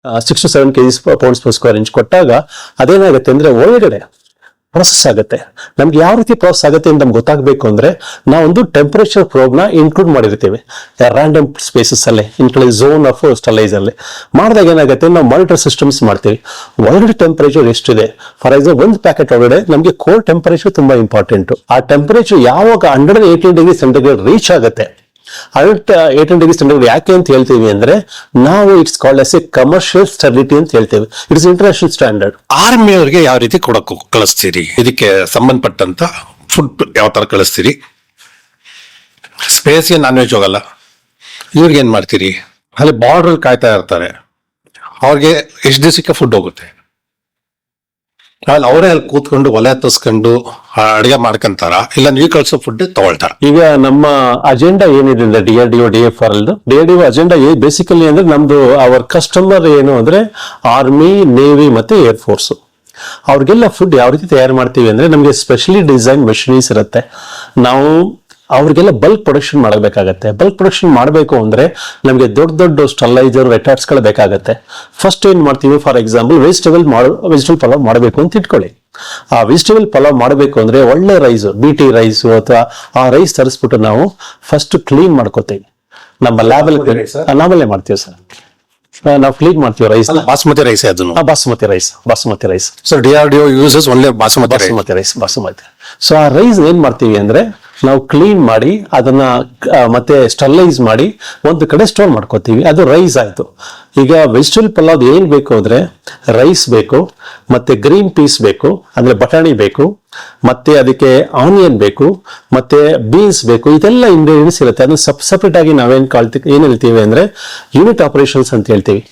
6 to 7 kg pounds per square inch ಕೊಟ್ಟಾಗ ಅದೇನಾಗುತ್ತೆ ಅಂದ್ರೆ ಒಳಗಡೆ ಪ್ರೊಸೆಸ್ ಆಗುತ್ತೆ. ನಮ್ಗೆ ಯಾವ ರೀತಿ ಪ್ರೊಸೆಸ್ ಆಗುತ್ತೆ ಅಂತ ನಮ್ಗೆ ಗೊತ್ತಾಗಬೇಕು ಅಂದ್ರೆ ನಾವೊಂದು ಟೆಂಪರೇಚರ್ ಪ್ರೋಬ್ ನ ಇನ್ಕ್ಲೂಡ್ ಮಾಡಿರ್ತೀವಿ ರ್ಯಾಂಡಮ್ ಸ್ಪೇಸಸ್ ಅಲ್ಲಿ ಇನ್ಕ್ಲೂಡ್ ಝೋನ್ ಆಫ್ ಸ್ಟಲೈಸ್ ಅಲ್ಲಿ ಮಾಡಿದಾಗ ಏನಾಗುತ್ತೆ ನಾವು ಮಾನಿಟರ್ ಸಿಸ್ಟಮ್ಸ್ ಮಾಡ್ತೀವಿ. ಒಳಗಡೆ ಟೆಂಪರೇಚರ್ ಎಷ್ಟಿದೆ, ಫಾರ್ ಎಕ್ಸಾಂಪಲ್ ಒಂದು ಪ್ಯಾಕೆಟ್ ಒಳಗಡೆ ನಮಗೆ ಕೋರ್ ಟೆಂಪರೇಚರ್ ತುಂಬಾ ಇಂಪಾರ್ಟೆಂಟ್. ಆ ಟೆಂಪರೇಚರ್ ಯಾವಾಗ 118 ಡಿಗ್ರಿ ಸೆಂಟಿಗ್ರೇಡ್ ರೀಚ್ ಆಗುತ್ತೆ, 118 ಡಿಗ್ರಿ ಸೆಂಟಿಗ್ರೇಡ್ ಯಾಕೆ ಅಂತ ಹೇಳ್ತೀವಿ ಅಂದ್ರೆ ನಾವು it's called S A commercial stability ಅಂತ ಹೇಳ್ತೇವೆ. It's international standard. ಆರ್ಮಿಯವರಿಗೆ ಯಾವ ರೀತಿ ಕಳಿಸ್ತೀರಿ, ಇದಕ್ಕೆ ಸಂಬಂಧಪಟ್ಟಂತ ಫುಡ್ ಯಾವ ತರ ಕಳಿಸ್ತೀರಿ? ಸ್ಪೇಸ್ಗೆ ನಾನ್ ವೆಜ್ ಹೋಗಲ್ಲ, ಇವ್ರಿಗೆ ಏನ್ ಮಾಡ್ತೀರಿ? ಅಲ್ಲಿ ಬಾರ್ಡರ್ ಕಾಯ್ತಾ ಇರ್ತಾರೆ, ಅವ್ರಿಗೆ ಎಷ್ಟು ದಿವಸಕ್ಕೆ ಫುಡ್ ಹೋಗುತ್ತೆ? ಅವರೇ ಅಲ್ಲಿ ಕೂತ್ಕೊಂಡು ಒಲೆ ಹತ್ತಿಸ್ಕೊಂಡು ಅಡಿಗೆ ಮಾಡ್ಕೊಂತಾರ, ಇಲ್ಲ ನೀವು ಕಳ್ಸೋ ಫುಡ್ ತಗೊಳ್ತಾರ? ಈಗ ನಮ್ಮ ಅಜೆಂಡಾ ಏನಿದೆ ಅಂದ್ರೆ DRDO DFR DRDO agenda basically ಅಂದ್ರೆ ನಮ್ದು ಅವರ್ ಕಸ್ಟಮರ್ ಏನು ಅಂದ್ರೆ ಆರ್ಮಿ, ನೇವಿ ಮತ್ತೆ ಏರ್ ಫೋರ್ಸ್. ಅವ್ರಿಗೆಲ್ಲ ಫುಡ್ ಯಾವ ರೀತಿ ತಯಾರು ಮಾಡ್ತೀವಿ ಅಂದ್ರೆ ನಮ್ಗೆ ಸ್ಪೆಷಲಿ ಡಿಸೈನ್ ಮೆಷಿನರೀಸ್ ಇರುತ್ತೆ. ನಾವು ಅವ್ರಿಗೆಲ್ಲ ಬಲ್ಕ್ ಪ್ರೊಡಕ್ಷನ್ ಮಾಡಬೇಕಾಗತ್ತೆ. ಬಲ್ಕ್ ಪ್ರೊಡಕ್ಷನ್ ಮಾಡಬೇಕು ಅಂದ್ರೆ ನಮಗೆ ದೊಡ್ಡ ದೊಡ್ಡ ಸ್ಟಲೈಸರ್ ವೆಟಾಟ್ಸ್ ಗಳು ಬೇಕಾಗತ್ತೆ. ಫಸ್ಟ್ ಏನ್ ಮಾಡ್ತೀವಿ, ಫಾರ್ ಎಕ್ಸಾಂಪಲ್ ವೆಜಿಟೇಬಲ್ ಪಲಾವ್ ಮಾಡಬೇಕು ಅಂತ ಇಟ್ಕೊಳ್ಳಿ. ಆ ವೆಜಿಟೇಬಲ್ ಪಲಾವ್ ಮಾಡಬೇಕು ಅಂದ್ರೆ ಒಳ್ಳೆ ರೈಸ್, BT ರೈಸ್ ಅಥವಾ ಆ ರೈಸ್ ತರಿಸ್ಬಿಟ್ಟು ನಾವು ಫಸ್ಟ್ ಕ್ಲೀನ್ ಮಾಡ್ಕೋತೀವಿ. ನಮ್ಮ ಲ್ಯಾಬಲ್ಲೇ ಮಾಡ್ತೀವಿ ಸರ್, ನಾವು ಕ್ಲೀನ್ ಮಾಡ್ತೀವಿ ರೈಸ್. ಬಾಸುಮತಿ ರೈಸ್ ಅದನ್ನು? Basmati rice. So DRDO uses ಒಳ್ಳೆ ಬಾಸುಮತಿ ರೈಸ್. ಸೊ ಆ ರೈಸ್ ಏನ್ ಮಾಡ್ತೀವಿ ಅಂದ್ರೆ ನಾವು ಕ್ಲೀನ್ ಮಾಡಿ ಅದನ್ನ ಮತ್ತೆ ಸ್ಟರ್ಲೈಸ್ ಮಾಡಿ ಒಂದು ಕಡೆ ಸ್ಟೋರ್ ಮಾಡ್ಕೋತೀವಿ. ಅದು ರೈಸ್ ಆಯ್ತು. ಈಗ ವೆಜಿಟೇಬಲ್ ಪಲಾವ್ ಏನ್ ಬೇಕು ಅಂದ್ರೆ ರೈಸ್ ಬೇಕು, ಮತ್ತೆ ಗ್ರೀನ್ ಪೀಸ್ ಬೇಕು ಅಂದ್ರೆ ಬಟಾಣಿ ಬೇಕು, ಮತ್ತೆ ಅದಕ್ಕೆ ಆನಿಯನ್ ಬೇಕು, ಮತ್ತೆ ಬೀನ್ಸ್ ಬೇಕು. ಇದೆಲ್ಲ ಇಂಗ್ರೀಡಿಯೆಂಟ್ಸ್ ಇರುತ್ತೆ. ಅದನ್ನ ಸಪರೇಟ್ ಆಗಿ ಏನ್ ಹೇಳ್ತೀವಿ ಅಂದ್ರೆ ಯೂನಿಟ್ ಆಪರೇಷನ್ಸ್ ಅಂತ ಹೇಳ್ತೀವಿ.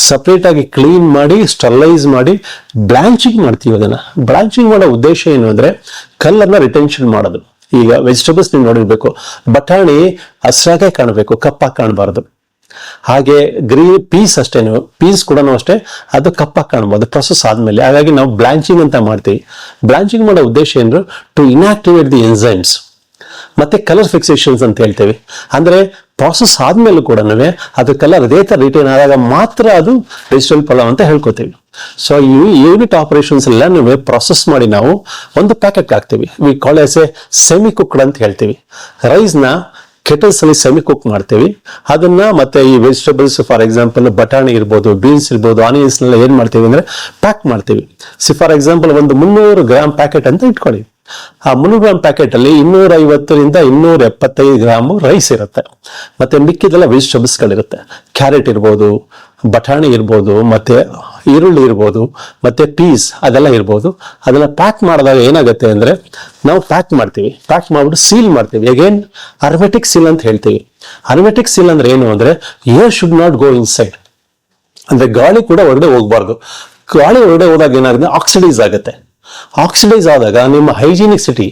ಸಪರೇಟ್ ಆಗಿ ಕ್ಲೀನ್ ಮಾಡಿ ಸ್ಟರ್ಲೈಸ್ ಮಾಡಿ ಬ್ಲಾಂಚಿಂಗ್ ಮಾಡ್ತೀವಿ. ಅದನ್ನ ಬ್ಲಾಂಚಿಂಗ್ ಮಾಡೋ ಉದ್ದೇಶ ಏನು ಅಂದ್ರೆ ಕಲ್ಲನ್ನ ರಿಟೆನ್ಷನ್ ಮಾಡೋದು. ಈಗ ವೆಜಿಟೇಬಲ್ಸ್ ನೀವು ನೋಡಿರ್ಬೇಕು, ಬಟಾಣಿ ಹಸಿರಾಗೆ ಕಾಣಬೇಕು, ಕಪ್ಪಾಗಿ ಕಾಣಬಾರ್ದು. ಹಾಗೆ ಗ್ರೀನ್ ಪೀಸ್ ಅಷ್ಟೇನು, ಪೀಸ್ ಕೂಡ ಅಷ್ಟೇ ಅದು ಕಪ್ಪಾಗಿ ಕಾಣಬಹುದು ಪ್ರೊಸೆಸ್ ಆದ್ಮೇಲೆ. ಹಾಗಾಗಿ ನಾವು ಬ್ಲಾಂಚಿಂಗ್ ಅಂತ ಮಾಡ್ತೀವಿ. ಬ್ಲಾಂಚಿಂಗ್ ಮಾಡೋ ಉದ್ದೇಶ ಏನು, ಟು ಇನ್ಆಕ್ಟಿವೇಟ್ ದಿ ಎನ್ಸೈಮ್ಸ್ ಮತ್ತೆ ಕಲರ್ ಫಿಕ್ಸೇಷನ್ಸ್ ಅಂತ ಹೇಳ್ತೇವೆ. ಅಂದ್ರೆ ಪ್ರಾಸೆಸ್ ಆದ್ಮೇಲೂ ಕೂಡ ಅದು ಕಲರ್ ಅದೇ ತರ ರಿಟೈನ್ ಆದಾಗ ಮಾತ್ರ ಅದು ವೆಜಿಟೇಬಲ್ ಪಲಾವ್ ಅಂತ ಹೇಳ್ಕೊತೀವಿ. ಸೊ ಈ ಯೂನಿಟ್ ಆಪರೇಷನ್ಸ್ ಎಲ್ಲ ಪ್ರಾಸೆಸ್ ಮಾಡಿ ನಾವು ಒಂದು ಪ್ಯಾಕೆಟ್ ಹಾಕ್ತೀವಿ. We call as a semi cooked ಅಂತ ಹೇಳ್ತೀವಿ. ರೈಸ್ ನ ಕೆಟಲ್ಸ್ ಅಲ್ಲಿ ಸೆಮಿ ಕುಕ್ ಮಾಡ್ತೀವಿ. ಅದನ್ನ ಮತ್ತೆ ಈ ವೆಜಿಟೇಬಲ್ಸ್ ಫಾರ್ ಎಕ್ಸಾಂಪಲ್ ಬಟಾಣಿ ಇರ್ಬೋದು, ಬೀನ್ಸ್ ಇರ್ಬೋದು, ಆನಿಯನ್ಸ್ ನೆಲ್ಲ ಏನ್ ಮಾಡ್ತೀವಿ ಅಂದ್ರೆ ಪ್ಯಾಕ್ ಮಾಡ್ತೀವಿ. ಫಾರ್ ಎಕ್ಸಾಂಪಲ್ ಒಂದು 300 ಗ್ರಾಮ್ ಪ್ಯಾಕೆಟ್ ಅಂತ ಇಟ್ಕೊಳ್ಳಿ. ಆ 300 ಗ್ರಾಮ್ ಪ್ಯಾಕೆಟ್ ಅಲ್ಲಿ 250 ರಿಂದ 275 ಗ್ರಾಮ್ ರೈಸ್ ಇರುತ್ತೆ. ಮತ್ತೆ ಮಿಕ್ಕಿದೆಲ್ಲ ವೆಜಿಟೇಬಲ್ಸ್ ಗಳಿರುತ್ತೆ. ಕ್ಯಾರೆಟ್ ಇರ್ಬೋದು, ಬಟಾಣಿ ಇರ್ಬೋದು, ಮತ್ತೆ ಈರುಳ್ಳಿ ಇರ್ಬೋದು, ಮತ್ತೆ ಪೀಸ್ ಅದೆಲ್ಲ ಇರ್ಬೋದು. ಅದನ್ನ ಪ್ಯಾಕ್ ಮಾಡಿದಾಗ ಏನಾಗುತ್ತೆ ಅಂದ್ರೆ ನಾವು ಪ್ಯಾಕ್ ಮಾಡ್ತೀವಿ. ಪ್ಯಾಕ್ ಮಾಡ್ಬಿಟ್ಟು ಸೀಲ್ ಮಾಡ್ತೀವಿ. ಅಗೇನ್ ಅರ್ಮೆಟಿಕ್ ಸೀಲ್ ಅಂತ ಹೇಳ್ತೀವಿ. ಅರ್ಮೆಟಿಕ್ ಸೀಲ್ ಅಂದ್ರೆ ಏನು ಅಂದ್ರೆ air should not go inside, ಅಂದ್ರೆ ಗಾಳಿ ಕೂಡ ಹೊರಗಡೆ ಹೋಗ್ಬಾರ್ದು. ಗಾಳಿ ಹೊರಗಡೆ ಹೋದಾಗ ಏನಾಗುತ್ತೆ, ಆಕ್ಸಿಡೈಸ್ ಆಗುತ್ತೆ. ಆಕ್ಸಿಡೈಸ್ ಆದಾಗ ನಿಮ್ಮ ಹೈಜಿನಿಸಿಟಿ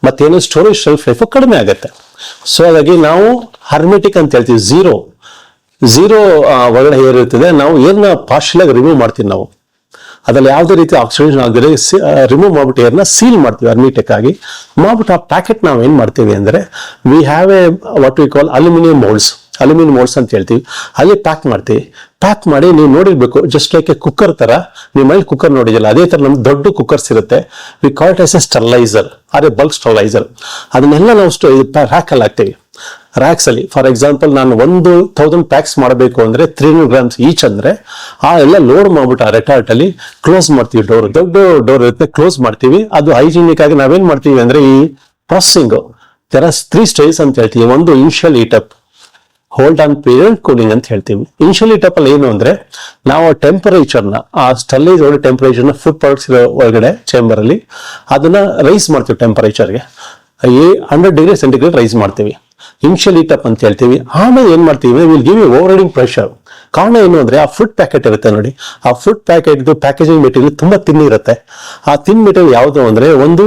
ಮತ್ತೇನು ಸ್ಟೋರೇಜ್ ಶೆಲ್ಫ್ ಲೈಫ್ ಕಡಿಮೆ ಆಗುತ್ತೆ. ಸೊ ಹಾಗಾಗಿ ನಾವು ಹರ್ಮೆಟಿಕ್ ಅಂತ ಹೇಳ್ತೀವಿ. ಝೀರೋ ಒಳಗಡೆ ಏರ್ ಇರ್ತದೆ. ನಾವು ಏರ್ನ ಪಾರ್ಷಿಯಲ್ ಆಗಿ ರಿಮೂವ್ ಮಾಡ್ತೀವಿ. ನಾವು ಅದ್ರಲ್ಲಿ ಯಾವುದೇ ರೀತಿ ಆಕ್ಸಿಡೇಷನ್ ಆಗದೆ ರಿಮೂವ್ ಮಾಡ್ಬಿಟ್ಟು ಏರ್ನ ಸೀಲ್ ಮಾಡ್ತೀವಿ ಹರ್ಮೆಟಿಕ್ ಆಗಿ ಮಾಡ್ಬಿಟ್ಟು. ಆ ಪ್ಯಾಕೆಟ್ ನಾವು ಏನ್ ಮಾಡ್ತೀವಿ ಅಂದ್ರೆ we have A what we call aluminium moulds ಅಂತ ಹೇಳ್ತೀವಿ. ಅಲ್ಲಿ ಪ್ಯಾಕ್ ಮಾಡ್ತೀವಿ. ಪ್ಯಾಕ್ ಮಾಡಿ ನೀವು ನೋಡಿರ್ಬೇಕು, ಜಸ್ಟ್ ಲೈಕ್ ಎ ಕುಕ್ಕರ್ ತರ. ನಿಮ್ಮ ಮನೇಲಿ ಕುಕ್ಕರ್ ನೋಡಿದಿಲ್ಲ, ಅದೇ ತರ ನಮ್ದು ದೊಡ್ಡ ಕುಕ್ಕರ್ಸ್ ಇರುತ್ತೆ. We call it as a steriliser or a bulk steriliser. ಅದನ್ನೆಲ್ಲ ನಾವು ರ್ಯಾಕ್ ಅಲ್ಲಿ ಹಾಕ್ತೀವಿ. ರ್ಯಾಕ್ಸ್ ಅಲ್ಲಿ ಫಾರ್ ಎಕ್ಸಾಂಪಲ್ ನಾನು 1000 ಪ್ಯಾಕ್ಸ್ ಮಾಡಬೇಕು ಅಂದ್ರೆ 300 ಗ್ರಾಮ್ಸ್ ಈಚ್ ಅಂದ್ರೆ ಆ ಎಲ್ಲ ಲೋಡ್ ಮಾಡ್ಬಿಟ್ಟು ಆ ರೆಟಾರ್ಟ್ ಅಲ್ಲಿ ಕ್ಲೋಸ್ ಮಾಡ್ತೀವಿ. ದೊಡ್ಡ ಡೋರ್ ಇರುತ್ತೆ, ಕ್ಲೋಸ್ ಮಾಡ್ತೀವಿ. ಅದು ಹೈಜಿನಿಕ್ ಆಗಿ ನಾವೇನ್ ಮಾಡ್ತೀವಿ ಅಂದ್ರೆ ಈ ಪ್ರೊಸೆಸಿಂಗ್ there are 3 stages ಅಂತ ಹೇಳ್ತೀವಿ. ಒಂದು initial heat up, hold on period, cooling ಅಂತ ಹೇಳ್ತೀವಿ. ಇನಿಷಿಯಲ್ ಹೀಟಪ್ ಅಲ್ಲಿ ಏನು ಅಂದ್ರೆ ನಾವು ಟೆಂಪರೇಚರ್ನ ಆ ಸ್ಟರ್ಲೈಸ್ ಒಳಗೆ ಟೆಂಪರೇಚರ್ನ ಫುಡ್ ಪ್ರಾಡಕ್ಟ್ಸ್ ಇರೋ ಒಳಗಡೆ ಚೇಂಬರ್ ಅಲ್ಲಿ ಅದನ್ನ ರೈಸ್ ಮಾಡ್ತೀವಿ. ಟೆಂಪರೇಚರ್ಗೆ 100 ಡಿಗ್ರಿ ಸೆಂಟಿಗ್ರೇಡ್ ರೈಸ್ ಮಾಡ್ತೀವಿ. ಇನಿಷಿಯಲ್ ಹೀಟಪ್ ಅಂತ ಹೇಳ್ತೀವಿ. ಆಮೇಲೆ ಏನ್ ಮಾಡ್ತೀವಿ, will give you overriding pressure. ಕಾರಣ ಏನು ಅಂದ್ರೆ ಆ ಫುಡ್ ಪ್ಯಾಕೆಟ್ ಇರುತ್ತೆ ನೋಡಿ, ಆ ಫುಡ್ ಪ್ಯಾಕೆಟ್ ಪ್ಯಾಕೇಜಿಂಗ್ ಮೆಟೀರಿಯಲ್ ತುಂಬಾ ತಿನ್ ಇರುತ್ತೆ. ಆ ತಿನ್ ಮೆಟೀರಿಯಲ್ ಯಾವುದು ಅಂದ್ರೆ ಒಂದು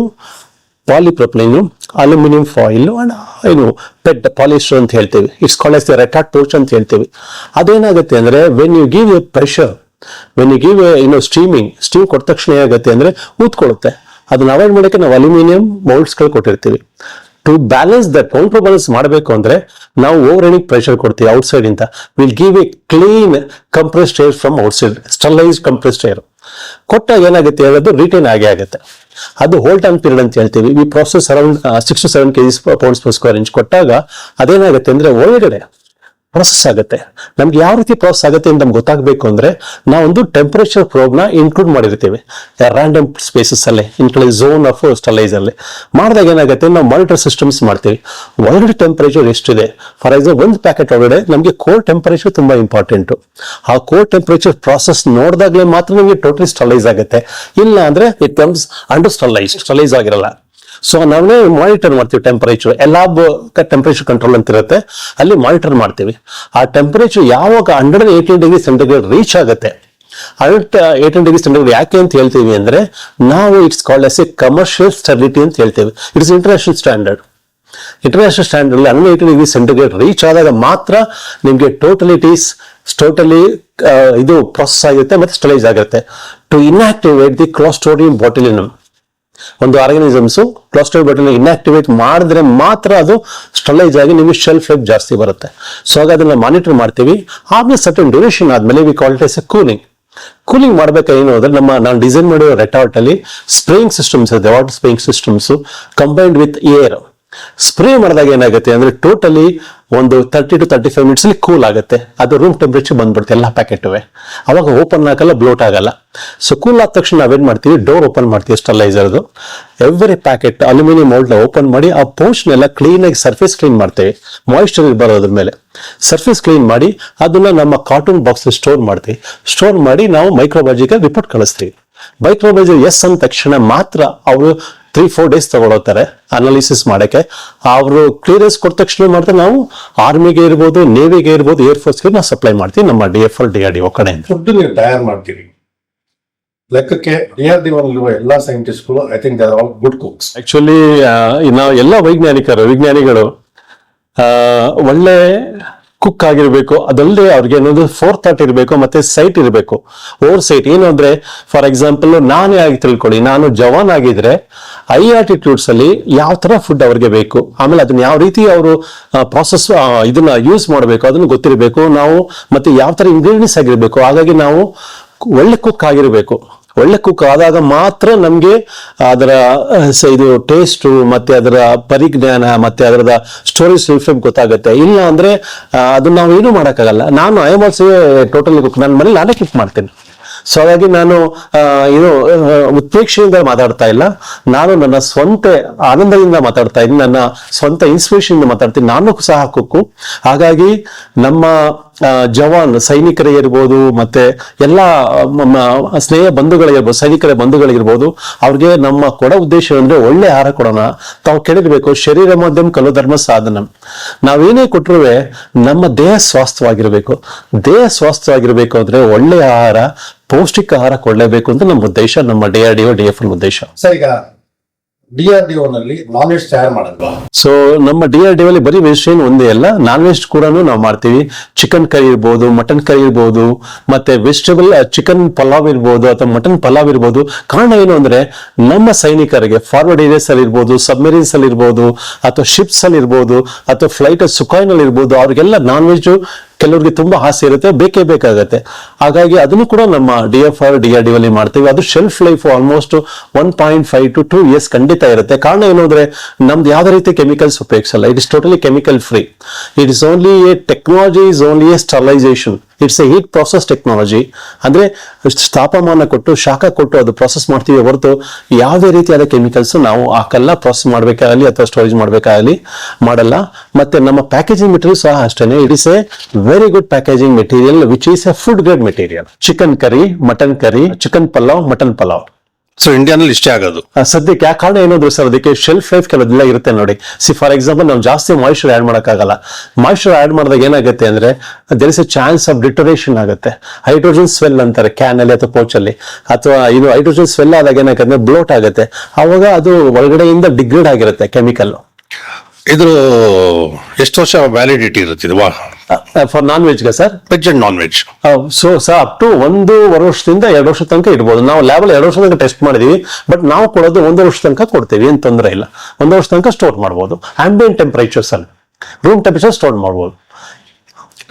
ಪಾಲಿಪ್ರೊಪಿಲೀನ್, ಅಲ್ಯೂಮಿನಿಯಂ ಫಾಯಿಲ್, ಏನು ಪೆಟ್ ಪಾಲಿಸ್ಟರ್ ಅಂತ ಹೇಳ್ತೀವಿ. It's called as the retort ಟೋರ್ಚ್ ಅಂತ ಹೇಳ್ತೀವಿ. ಅದೇನಾಗುತ್ತೆ ಅಂದ್ರೆ when you give a pressure, when you give steam ಕೊಟ್ಟ ತಕ್ಷಣ ಏನಾಗುತ್ತೆ ಅಂದ್ರೆ ಊದ್ಕೊಳ್ಳುತ್ತೆ. ಅದನ್ನ ಅವಾಯ್ಡ್ ಮಾಡೋಕೆ ನಾವು ಅಲ್ಯೂಮಿನಿಯಂ ಮೌಲ್ಡ್ಸ್ ಗಳು ಕೊಟ್ಟಿರ್ತೀವಿ. To balance that counter balance ಮಾಡಬೇಕು ಅಂದ್ರೆ ನಾವು ಓವರ್ ಹೆಡಿಂಗ್ ಪ್ರೆಷರ್ ಕೊಡ್ತೀವಿ ಔಟ್ಸೈಡ್ ಇಂದ. Will give a clean compressed air from outside, sterilised compressed air ಕೊಟ್ಟಾಗ ಏನಾಗುತ್ತೆ ಹೇಳೋದು ರಿಟೈನ್ ಆಗೇ ಆಗುತ್ತೆ. ಅದು ಹೋಲ್ಡ್ ಆನ್ ಪೀರಿಯಡ್ ಅಂತ ಹೇಳ್ತೀವಿ. ಈ process around 6 to 7 kg pounds per square inch ಕೊಟ್ಟಾಗ ಅದೇನಾಗುತ್ತೆ ಅಂದ್ರೆ ಒಳಗಡೆ ಪ್ರೊಸೆಸ್ ಆಗುತ್ತೆ. ನಮ್ಗೆ ಯಾವ ರೀತಿ ಪ್ರೊಸೆಸ್ ಆಗುತ್ತೆ ಅಂತ ನಮ್ಗೆ ಗೊತ್ತಾಗಬೇಕು ಅಂದ್ರೆ ನಾವೊಂದು ಟೆಂಪರೇಚರ್ ಪ್ರೋಬ್ ನ ಇನ್ಕ್ಲೂಡ್ ಮಾಡಿರ್ತೀವಿ ರ್ಯಾಂಡಮ್ ಸ್ಪೇಸಸ್ ಅಲ್ಲಿ, ಇನ್ಕ್ಲೂಡ್ ಝೋನ್ ಆಫ್ ಸ್ಟರ್ಲೈಸ್ ಅಲ್ಲಿ ಮಾಡಿದಾಗ ಏನಾಗುತ್ತೆ, ನಾವು ಮಾನಿಟರ್ ಸಿಸ್ಟಮ್ಸ್ ಮಾಡ್ತೀವಿ. ಒಳಗಡೆ ಟೆಂಪರೇಚರ್ ಎಷ್ಟಿದೆ, ಫಾರ್ ಎಕ್ಸಾಂಪಲ್ ಒಂದು ಪ್ಯಾಕೆಟ್ ಒಳಗಡೆ ನಮಗೆ ಕೋರ್ ಟೆಂಪರೇಚರ್ ತುಂಬಾ ಇಂಪಾರ್ಟೆಂಟ್. ಆ ಕೋರ್ ಟೆಂಪರೇಚರ್ ಪ್ರಾಸೆಸ್ ನೋಡಿದಾಗಲೇ ಮಾತ್ರ ನಮಗೆ ಟೋಟಲಿ ಸ್ಟರ್ಲೈಸ್ ಆಗುತ್ತೆ. ಇಲ್ಲ ಅಂದ್ರೆ ಇಟ್ ಕಮ್ಸ್ ಅಂಡರ್ ಸ್ಟರ್ಲೈಸ್ ಆಗಿರಲ್ಲ. ಸೊ ನಾವೇ ಮಾನಿಟರ್ ಮಾಡ್ತೀವಿ ಟೆಂಪರೇಚರ್. ಎಲ್ಲಾ ಟೆಂಪರೇಚರ್ ಕಂಟ್ರೋಲ್ ಅಂತ ಇರುತ್ತೆ, ಅಲ್ಲಿ ಮಾನಿಟರ್ ಮಾಡ್ತೀವಿ. ಆ ಟೆಂಪರೇಚರ್ ಯಾವಾಗ 118 ಡಿಗ್ರಿ ಸೆಂಟಿಗ್ರೇಡ್ ರೀಚ್ ಆಗುತ್ತೆ, 118 ಡಿಗ್ರಿ ಸೆಂಟಿಗ್ರೇಡ್ ಯಾಕೆ ಅಂತ ಹೇಳ್ತೀವಿ ಅಂದ್ರೆ ನಾವು it's called S A commercial stability ಅಂತ ಹೇಳ್ತೇವೆ. It's international standard. International standard ಅಲ್ಲಿ 118 ಡಿಗ್ರಿ ಸೆಂಟಿಗ್ರೇಡ್ ರೀಚ್ ಆದಾಗ ಮಾತ್ರ ನಿಮ್ಗೆ ಟೋಟಲಿ ಇದು ಪ್ರೊಸೆಸ್ ಆಗುತ್ತೆ ಮತ್ತೆ ಸ್ಟರ್ಲೈಸ್ ಆಗುತ್ತೆ. ಟು ಇನ್ಆಕ್ಟಿವೇಟ್ ದಿ ಕ್ಲಾಸ್ಟ್ರಿಡಿಯಂ ಬಾಟುಲಿನಮ್, ಒಂದು ಆರ್ಗಾನಿಸಮ್ಸ್ ಕ್ಲಾಸ್ಟ್ರಿಡಿಯಂ ಬಾಟುಲಿನಮ್ ಇನ್ಆಕ್ಟಿವೇಟ್ ಮಾಡಿದ್ರೆ ಮಾತ್ರ ಅದು ಸ್ಟರ್ಲೈಸ್ ಆಗಿ ನಿಮಗೆ ಶೆಲ್ಫ್ ಲೈಫ್ ಜಾಸ್ತಿ ಬರುತ್ತೆ. ಸೊ ಹಾಗಾಗಿ ಅದನ್ನ ಮಾನಿಟರ್ ಮಾಡ್ತೀವಿ. ಆಮೇಲೆ ಸರ್ಟನ್ ಡ್ಯೂರೇಷನ್ ಆದ್ಮೇಲೆ we call it as a cooling ಮಾಡ್ಬೇಕಾದ್ರೆ ಏನು ಅಂದ್ರೆ ನಾನು ಡಿಸೈನ್ ಮಾಡಿರೋ ರೆಟಾರ್ಟ್ ಅಲ್ಲಿ ಸ್ಪ್ರೇಯಿಂಗ್ ಸಿಸ್ಟಮ್ಸ್ ಇದೆ, water spraying systems combined with air. Spray ಮಾಡಿದಾಗ ಏನಾಗುತ್ತೆ ಅಂದ್ರೆ ಟೋಟಲಿ ಒಂದು 30 to 35 ಮಿನಿಟ್ಸ್ ಅಲ್ಲಿ ಕೂಲ್ ಆಗುತ್ತೆ. ಅದು ರೂಮ್ ಟೆಂಪರೇಚರ್ ಬಂದ್ಬಿಡುತ್ತೆ ಎಲ್ಲ ಪ್ಯಾಕೆಟ್. ಅವಾಗ ಓಪನ್ ಆಗಲ್ಲ, ಬ್ಲೋಟ್ ಆಗಲ್ಲ. ಸೊ ಕೂಲ್ ಆದ ತಕ್ಷಣ ನಾವೇನ್ ಮಾಡ್ತೀವಿ, ಡೋರ್ ಓಪನ್ ಮಾಡ್ತೀವಿ ಸ್ಟರ್ಲೈಸರ್ದು. Every packet aluminium mould open ಮಾಡಿ ಆ ಪೌಚ್ನೆಲ್ಲ ಕ್ಲೀನ್ ಆಗಿ ಸರ್ಫೇಸ್ ಕ್ಲೀನ್ ಮಾಡ್ತೇವೆ. ಮಾಯಿಶ್ಚರ್ ಬರೋದ್ರ ಮೇಲೆ ಸರ್ಫೇಸ್ ಕ್ಲೀನ್ ಮಾಡಿ ಅದನ್ನ ನಮ್ಮ ಕಾರ್ಟೂನ್ ಬಾಕ್ಸ್ ಸ್ಟೋರ್ ಮಾಡ್ತೀವಿ. ಸ್ಟೋರ್ ಮಾಡಿ ನಾವು ಮೈಕ್ರೋಬಯಾಲಜಿಕಲ್ ರಿಪೋರ್ಟ್ ಕಳಿಸ್ತೀವಿ. ಮೈಕ್ರೋಬಯಾಲಜಿ ಎಸ್ ಅಂದ ತಕ್ಷಣ ಮಾತ್ರ ಅವರು 3-4 ಡೇಸ್ ತಗೊಳೋತಾರೆ ಅನಾಲಿಸಿಸ್ ಮಾಡಕ್ಕೆ. ಅವರು ಕ್ಲಿಯರೆನ್ಸ್ ಕೊಟ್ಟ ತಕ್ಷಣ ಮಾಡ್ತಾರೆ ನಾವು ಆರ್ಮಿಗೆ ಇರ್ಬೋದು, ನೇವಿಗೆ ಇರ್ಬೋದು, ಏರ್ ಫೋರ್ಸ್ಗೆ ನಾವು ಸಪ್ಲೈ ಮಾಡ್ತೀವಿ ನಮ್ಮ DFR DRDO ಕಡೆಯಿಂದ. ಫುಡ್ ನೀವು ತಯಾರು ಮಾಡ್ತೀರಿ ಲೆಕ್ಕಕ್ಕೆ DRDO ಅಲ್ಲಿರುವ ಎಲ್ಲಾ ಸೈಂಟಿಸ್ಟ್ಗಳು I think they are all good cooks. Actually ನಾವು ಎಲ್ಲ ವಿಜ್ಞಾನಿಗಳು ಒಳ್ಳೆ ಕುಕ್ ಆಗಿರ್ಬೇಕು. ಅದಲ್ಲದೆ ಅವ್ರಿಗೆ ಏನೊಂದು ಫೋರ್ಥಾಟ್ ಇರಬೇಕು, ಮತ್ತೆ ಸೈಟ್ ಇರಬೇಕು. ಓವರ್ ಸೈಟ್ ಏನು ಅಂದ್ರೆ, ಫಾರ್ ಎಕ್ಸಾಂಪಲ್ ನಾನೇ ಆಗಿ ತಿಳ್ಕೊಳ್ಳಿ, ನಾನು ಜವಾನ್ ಆಗಿದ್ರೆ ಐ ಆಟಿಟ್ಯೂಡ್ಸ್ ಅಲ್ಲಿ ಯಾವ ತರ ಫುಡ್ ಅವ್ರಿಗೆ ಬೇಕು, ಆಮೇಲೆ ಅದನ್ನ ಯಾವ ರೀತಿ ಅವರು ಪ್ರಾಸೆಸ್ ಇದನ್ನ ಯೂಸ್ ಮಾಡಬೇಕು ಅದನ್ನು ಗೊತ್ತಿರಬೇಕು ನಾವು, ಮತ್ತೆ ಯಾವ ತರ ಇಂಗ್ರೀಡಿಯೆಂಟ್ಸ್ ಆಗಿರ್ಬೇಕು. ಹಾಗಾಗಿ ನಾವು ಒಳ್ಳೆ ಕುಕ್ ಆಗಿರ್ಬೇಕು. ಒಳ್ಳೆ ಕುಕ್ ಆದಾಗ ಮಾತ್ರ ನಮ್ಗೆ ಅದರ ಇದು ಟೇಸ್ಟ್ ಮತ್ತೆ ಅದರ ಪರಿಜ್ಞಾನ ಮತ್ತೆ ಅದರ ಸ್ಟೋರೇಜ್ ಲೈಫ್ ಗೊತ್ತಾಗುತ್ತೆ. ಇಲ್ಲ ಅಂದ್ರೆ ಅದನ್ನ ನಾವು ಏನು ಮಾಡಕ್ಕಾಗಲ್ಲ. ನಾನು I am also totally cook, ನನ್ನ ಮನೇಲಿ ನಾನೇ ಕುಕ್ ಮಾಡ್ತೇನೆ. ಸೊ ಹಾಗಾಗಿ ನಾನು ಉತ್ಪ್ರೇಕ್ಷೆಯಿಂದ ಮಾತಾಡ್ತಾ ಇಲ್ಲ, ನಾನು ನನ್ನ ಸ್ವಂತ ಆನಂದದಿಂದ ಮಾತಾಡ್ತಾ ಇದ್ದೀನಿ, ನನ್ನ ಸ್ವಂತ ಇನ್ಸ್ಪಿರೇಷನ್ ಇಂದ ಮಾತಾಡ್ತೀನಿ. ನಾನು ಸಹ ಕುಕ್ಕು. ಹಾಗಾಗಿ ನಮ್ಮ ಜವಾನ್ ಸೈನಿಕರಿಗಿರ್ಬೋದು, ಮತ್ತೆ ಎಲ್ಲ ಸ್ನೇಹ ಬಂಧುಗಳಿರ್ಬೋದು, ಸೈನಿಕರ ಬಂಧುಗಳಿರ್ಬೋದು, ಅವ್ರಿಗೆ ನಮ್ಮ ಕೊಡೋ ಉದ್ದೇಶ ಅಂದ್ರೆ ಒಳ್ಳೆ ಆಹಾರ ಕೊಡೋಣ. ತಾವು ಕೇಳಿರ್ಬೇಕು, ಶರೀರ ಮಧ್ಯಮ ಕಲು ಧರ್ಮ ಸಾಧನ. ನಾವೇನೇ ಕೊಟ್ಟರು ನಮ್ಮ ದೇಹ ಸ್ವಾಸ್ಥ್ಯವಾಗಿರ್ಬೇಕು. ದೇಹ ಸ್ವಾಸ್ಥ್ಯವಾಗಿರ್ಬೇಕು ಅಂದ್ರೆ ಒಳ್ಳೆ ಆಹಾರ, ಪೌಷ್ಟಿಕ ಆಹಾರ ಕೊಡಲೇಬೇಕು ಅಂತ ನಮ್ಮ ಉದ್ದೇಶ, ನಮ್ಮ DRDO DFR ಉದ್ದೇಶ. ಸರ್, ಈಗ DRDO ನಲ್ಲಿ ನಾನ್ ವೆಜ್ ತಯಾರು ಮಾಡಲ್ವಾ? ಸೊ ನಮ್ಮ DRDO ಅಲ್ಲಿ ಬರೀ ವೆಜಿಟೇರಿಯನ್ ಒಂದೇ ಅಲ್ಲ, ನಾನ್ ವೆಜ್ ಕೂಡ ನಾವು ಮಾಡ್ತೀವಿ. ಚಿಕನ್ ಕರಿ ಇರ್ಬೋದು, ಮಟನ್ ಕರಿ ಇರ್ಬೋದು, ಮತ್ತೆ ವೆಜಿಟೇಬಲ್ ಚಿಕನ್ ಪಲಾವ್ ಇರ್ಬೋದು ಅಥವಾ ಮಟನ್ ಪಲಾವ್ ಇರ್ಬೋದು. ಕಾರಣ ಏನು ಅಂದ್ರೆ ನಮ್ಮ ಸೈನಿಕರಿಗೆ ಫಾರ್ವರ್ಡ್ ಏರಿಯಾಸ್ ಅಲ್ಲಿ ಇರ್ಬೋದು, ಸಬ್ಮೆರೀನ್ಸ್ ಅಲ್ಲಿ ಇರ್ಬೋದು, ಅಥವಾ ಶಿಪ್ಸ್ ಅಲ್ಲಿ ಇರ್ಬೋದು, ಅಥವಾ ಫ್ಲೈಟ್ ಸುಖಾಯ್ ನಲ್ಲಿ ಇರ್ಬೋದು, ಅವ್ರಿಗೆಲ್ಲ ನಾನ್ ವೆಜ್ ಕೆಲವರಿಗೆ ತುಂಬಾ ಆಸೆ ಇರುತ್ತೆ, ಬೇಕೇ ಬೇಕಾಗತ್ತೆ. ಹಾಗಾಗಿ ಅದನ್ನು ಕೂಡ ನಮ್ಮ DFR DRDO ಅಲ್ಲಿ ಮಾಡ್ತೀವಿ. ಅದು shelf life almost 1.5 to 2 years ಖಂಡಿತ ಇರುತ್ತೆ. ಕಾರಣ ಏನು ಅಂದ್ರೆ ನಮ್ದು ಯಾವುದೇ ರೀತಿ ಕೆಮಿಕಲ್ಸ್ ಉಪಯೋಗಿಸಲ್ಲ. It is totally chemical free. It is only a technology, is only a sterilisation. It's a heat process technology. ಅಂದ್ರೆ ತಾಪಮಾನ ಕೊಟ್ಟು, ಶಾಖ ಕೊಟ್ಟು ಅದು ಪ್ರಾಸೆಸ್ ಮಾಡ್ತೀವಿ ಹೊರತು ಯಾವುದೇ ರೀತಿಯಾದ ಕೆಮಿಕಲ್ಸ್ ನಾವು ಹಾಕಲ್ಲ. ಪ್ರಾಸೆಸ್ ಮಾಡ್ಬೇಕಾಗಲಿ ಅಥವಾ ಸ್ಟೋರೇಜ್ ಮಾಡ್ಬೇಕಾಗಲಿ ಮಾಡಲ್ಲ. ಮತ್ತೆ ನಮ್ಮ ಪ್ಯಾಕೇಜಿಂಗ್ ಮೆಟೀರಿಯಲ್ ಸಹ ಅಷ್ಟೇನೆ. It is a very good packaging material which is a food grade material. Chicken curry, mutton curry, chicken pulao, mutton pulao. So ಇಂಡಿಯಾನಲ್ಲಿ ಇಷ್ಟೇ ಆಗೋದು ಸದ್ಯಕ್ಕೆ. ಆ ಕಾರಣ ಏನಂದ್ರೆ ಸರ್, ಅದಕ್ಕೆ ಶೆಲ್ಫ್ ಲೈಫ್ ಕೆಲವೆಲ್ಲ ಇರುತ್ತೆ ನೋಡಿ. ಫಾರ್ ಎಕ್ಸಾಂಪಲ್ ನಾವು ಜಾಸ್ತಿ ಮಾಯಿಶ್ಚರ್ ಆಡ್ ಮಾಡೋಕ್ಕಾಗಲ್ಲ. ಮಾಯಿಶ್ಚರ್ ಆಡ್ ಮಾಡಿದಾಗ ಏನಾಗುತ್ತೆ ಅಂದ್ರೆ there is a chance of deterioration ಆಗುತ್ತೆ. ಹೈಡ್ರೋಜನ್ ಸ್ವೆಲ್ ಅಂತಾರೆ ಕ್ಯಾನ್ ಅಲ್ಲಿ ಅಥವಾ ಪೌಚ್ ಅಲ್ಲಿ, ಅಥವಾ ಇದು ಹೈಡ್ರೋಜನ್ ಸ್ವೆಲ್ ಆದಾಗ ಏನಾಗುತ್ತೆ, ಬ್ಲೋಟ್ ಆಗುತ್ತೆ. ಅವಾಗ ಅದು ಒಳಗಡೆಯಿಂದ ಡಿಗ್ರೇಡ್ ಆಗಿರುತ್ತೆ ಕೆಮಿಕಲ್. ಇದ್ರ ಎಷ್ಟು ವರ್ಷ ವ್ಯಾಲಿಡಿಟಿ ಇರುತ್ತೆ? ಫಾರ್ ನಾನ್ ವೆಜ್ಗೆ sir veg and non veg. So sir up to 1.5 ವರ್ಷದಿಂದ 2 ವರ್ಷ ತನಕ ಇಡ್ಬೋದು. ನಾವು ಲ್ಯಾಬಲ್ 2 ವರ್ಷ ತನಕ ಟೆಸ್ಟ್ ಮಾಡಿದೀವಿ, ಬಟ್ ನಾವು ಕೊಡೋದು 1 ವರ್ಷ ತನಕ ಕೊಡ್ತೀವಿ, ಏನ್ ತೊಂದರೆ ಇಲ್ಲ. 1 ವರ್ಷ ತನಕ ಸ್ಟೋರ್ ಮಾಡ್ಬೋದು. ಆಂಬಿಯಂಟ್ ಟೆಂಪರೇಚರ್ಸ್ ಅಲ್ಲಿ, ರೂಮ್ ಟೆಂಪರೇಚರ್ ಸ್ಟೋರ್ ಮಾಡ್ಬೋದು.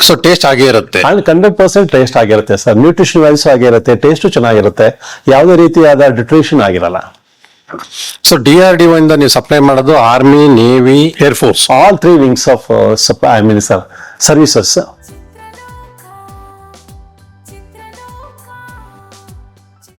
ಸೊ ಟೇಸ್ಟ್ ಆಗೇ ಇರುತ್ತೆ. 100% ಟೇಸ್ಟ್ ಆಗಿರುತ್ತೆ ಸರ್. ನ್ಯೂಟ್ರಿಷನ್ ವೈಸ್ ಆಗಿರುತ್ತೆ, ಟೇಸ್ಟ್ ಚೆನ್ನಾಗಿರುತ್ತೆ, ಯಾವುದೇ ರೀತಿಯಾದ ಡಿಟ್ರೇಷನ್ ಆಗಿರಲ್ಲ. ಸೊ DRDO ಇಂದ ನೀವು ಸಪ್ಲೈ ಮಾಡೋದು army, navy, air force, all 3 wings of services.